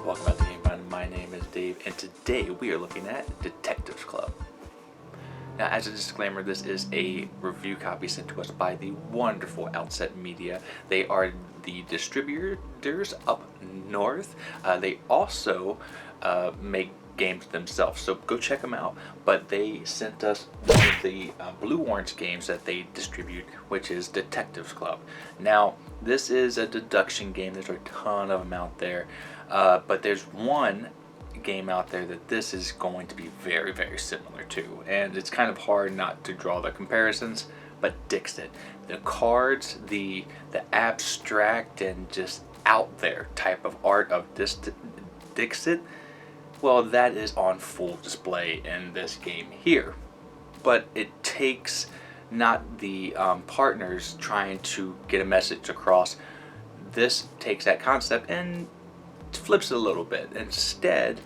Welcome back to Game Fun. My name is Dave, and today we are looking at Detectives Club. Now, as a disclaimer, this is a review copy sent to us by the wonderful Outset Media. They are the distributors up north. They also make games themselves, so go check them out. But they sent us one of the Blue Orange games that they distribute, which is Detectives Club. Now, this is a deduction game. There's a ton of them out there, but there's one game out there that this is going to be very, very similar to, and it's kind of hard not to draw the comparisons. But Dixit, the cards, the abstract and just out there type of art of this Dixit, well, that is on full display in this game here. But it takes not the partners trying to get a message across. This takes that concept and flips it a little bit. Instead,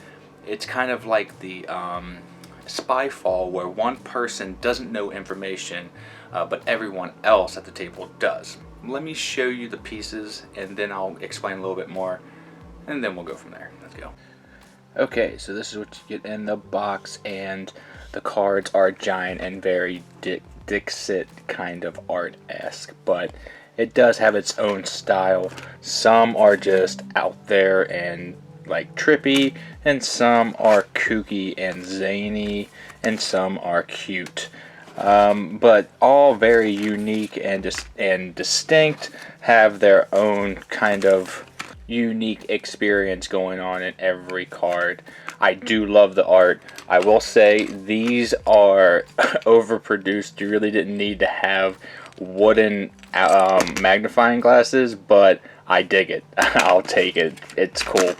it's kind of like the Spyfall, where one person doesn't know information, but everyone else at the table does. Let me show you the pieces, and then I'll explain a little bit more, and then we'll go from there. Let's go. Okay, so this is what you get in the box, and the cards are giant and very Dixit kind of art-esque, but it does have its own style. Some are just out there and like trippy, and some are kooky and zany, and some are cute. But all very unique and distinct, have their own kind of unique experience going on in every card. I do love the art. I will say these are overproduced. You really didn't need to have wooden magnifying glasses, but I dig it. I'll take it. It's cool.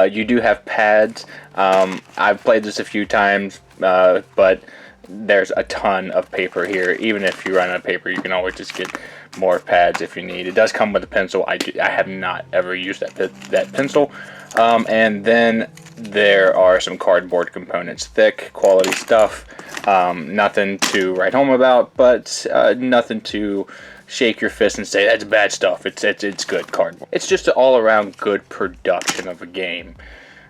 You do have pads. I've played this a few times, but there's a ton of paper here. Even if you run out of paper, you can always just get more pads if you need. It does come with a pencil. I have not ever used that pencil. And then there are some cardboard components. Thick, quality stuff. Nothing to write home about, but nothing to shake your fist and say that's bad stuff. It's good cardboard. It's just an all-around good production of a game.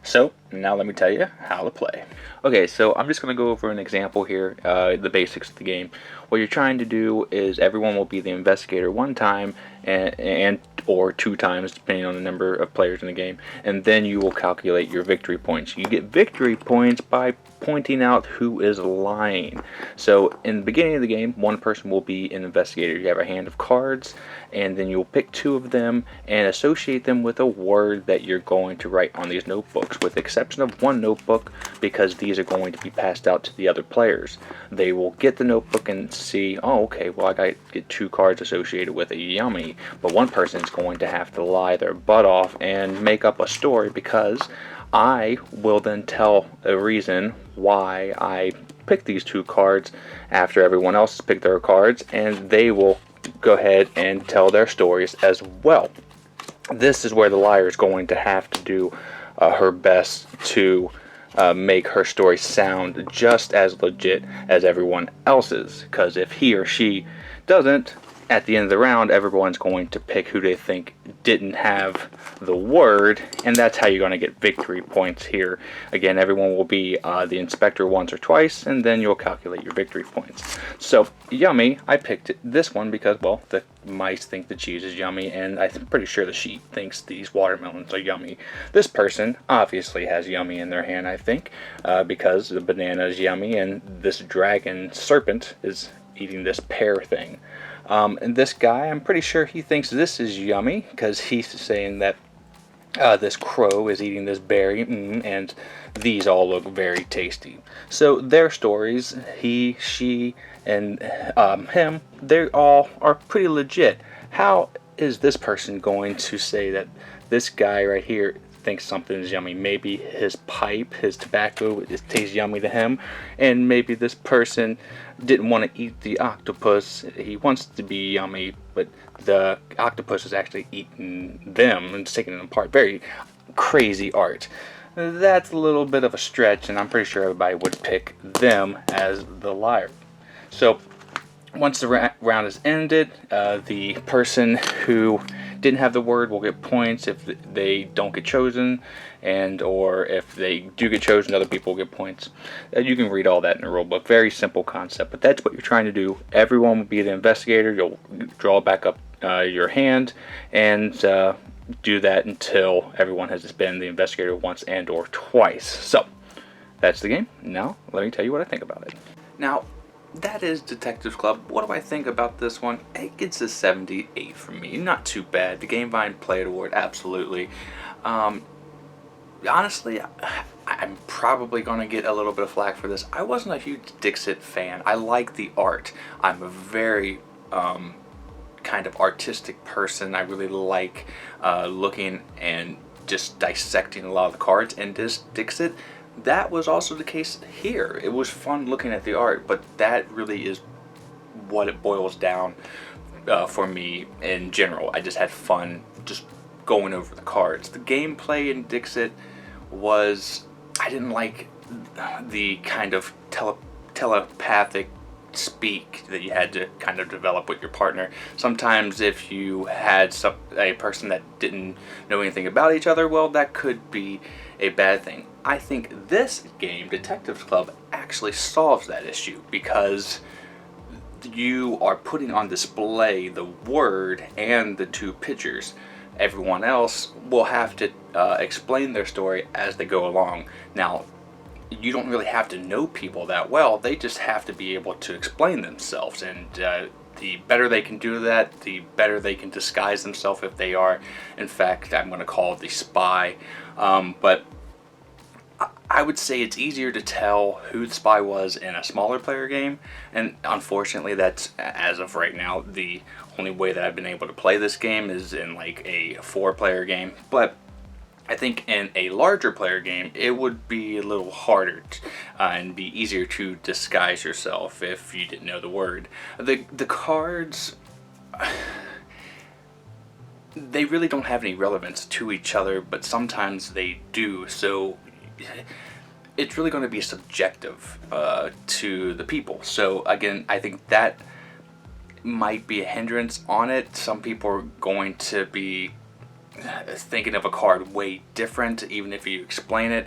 So now let me tell you how to play. Okay, so I'm just going to go over an example here, the basics of the game. What you're trying to do is everyone will be the investigator one time and or two times, depending on the number of players in the game, and then you will calculate your victory points. You get victory points by pointing out who is lying. So in the beginning of the game, one person will be an investigator. You have a hand of cards, and then you'll pick two of them and associate them with a word that you're going to write on these notebooks, with the exception of one notebook, because these are going to be passed out to the other players. They will get the notebook and see, oh, okay, well, I got to get two cards associated with a yummy, but one person is going to have to lie their butt off and make up a story, because I will then tell a reason why I picked these two cards after everyone else has picked their cards, and they will go ahead and tell their stories as well. This is where the liar is going to have to do her best to make her story sound just as legit as everyone else's, because if he or she doesn't, at the end of the round, everyone's going to pick who they think didn't have the word, and that's how you're going to get victory points here. Again, everyone will be the inspector once or twice, and then you'll calculate your victory points. So, yummy, I picked this one because, well, the mice think the cheese is yummy, and I'm pretty sure the sheep thinks these watermelons are yummy. This person obviously has yummy in their hand, I think, because the banana is yummy, and this dragon serpent is eating this pear thing. And this guy, I'm pretty sure he thinks this is yummy, because he's saying that this crow is eating this berry, and these all look very tasty. So their stories, he, she, and him, they all are pretty legit. How is this person going to say that this guy right here thinks something is yummy? Maybe his pipe, his tobacco, it tastes yummy to him, and maybe this person didn't want to eat the octopus. He wants to be yummy, but the octopus is actually eating them and taking them apart. Very crazy art. That's a little bit of a stretch, and I'm pretty sure everybody would pick them as the liar. So once the round is ended, the person who didn't have the word will get points if they don't get chosen, and or if they do get chosen, other people will get points. You can read all that in the rule book. Very simple concept, but that's what you're trying to do. Everyone will be the investigator. You'll draw back up your hand and do that until everyone has been the investigator once and or twice. So that's the game. Now let me tell you what I think about it. Now, that is Detectives Club. What do I think about this one? It gets a 78 from me. Not too bad. The Gamevine Play It Award, absolutely. Honestly, I'm probably going to get a little bit of flack for this. I wasn't a huge Dixit fan. I like the art. I'm a very kind of artistic person. I really like looking and just dissecting a lot of the cards. And this Dixit, that was also the case here. It was fun looking at the art, but that really is what it boils down for me in general. I just had fun just going over the cards. The gameplay in Dixit was, I didn't like the kind of telepathic speak that you had to kind of develop with your partner. Sometimes if you had a person that didn't know anything about each other, well, that could be a bad thing. I think this game, Detectives Club, actually solves that issue because you are putting on display the word and the two pictures. Everyone else will have to explain their story as they go along. Now, you don't really have to know people that well. They just have to be able to explain themselves, and the better they can do that, the better they can disguise themselves if they are, in fact, I'm going to call it the spy. But I would say it's easier to tell who the spy was in a smaller player game, and unfortunately that's, as of right now, the only way that I've been able to play this game is in like a 4-player game. But I think in a larger player game it would be a little harder and be easier to disguise yourself if you didn't know the word. The cards, they really don't have any relevance to each other, but sometimes they do, so it's really going to be subjective to the people. So again, I think that might be a hindrance on it. Some people are going to be thinking of a card way different even if you explain it.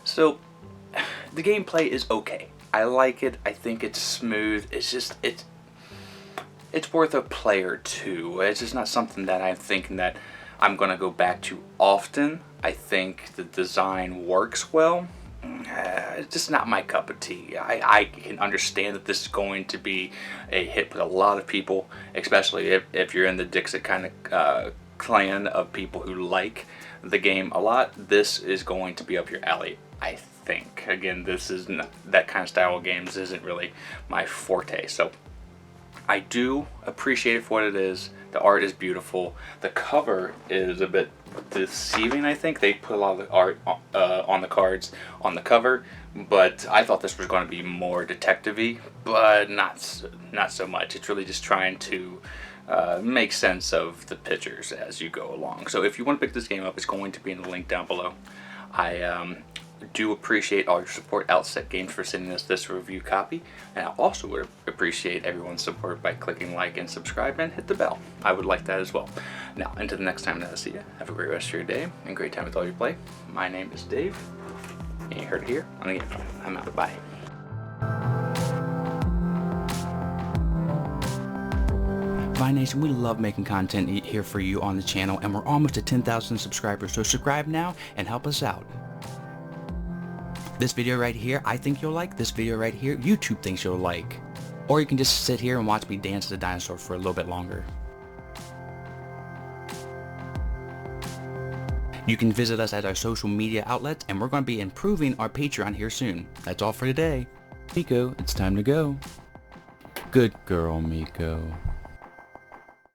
So the gameplay is okay. I like it. I think it's smooth. It's just it's worth a play or two. It's just not something that I'm thinking that I'm gonna go back to often. I think the design works well. It's just not my cup of tea. I can understand that this is going to be a hit with a lot of people, especially if you're in the Dixit kind of clan of people who like the game a lot. This is going to be up your alley, I think. Again, this is not, that kind of style of games isn't really my forte, so I do appreciate it for what it is. The art is beautiful. The cover is a bit deceiving, I think. They put a lot of the art on the cards on the cover, but I thought this was going to be more detective-y, but not so much. It's really just trying to make sense of the pictures as you go along. So if you want to pick this game up, it's going to be in the link down below. I do appreciate all your support, Outset Games, for sending us this review copy, and I also would appreciate everyone's support by clicking like and subscribe and hit the bell. I would like that as well. Now, until the next time that I see you, have a great rest of your day and great time with all your play. My name is Dave, and you heard it here on the Game File. I'm out. Bye. Vine Nation, we love making content here for you on the channel, and we're almost at 10,000 subscribers, so subscribe now and help us out. This video right here, I think you'll like. This video right here, YouTube thinks you'll like. Or you can just sit here and watch me dance as a dinosaur for a little bit longer. You can visit us at our social media outlets, and we're going to be improving our Patreon here soon. That's all for today. Miko, it's time to go. Good girl, Miko.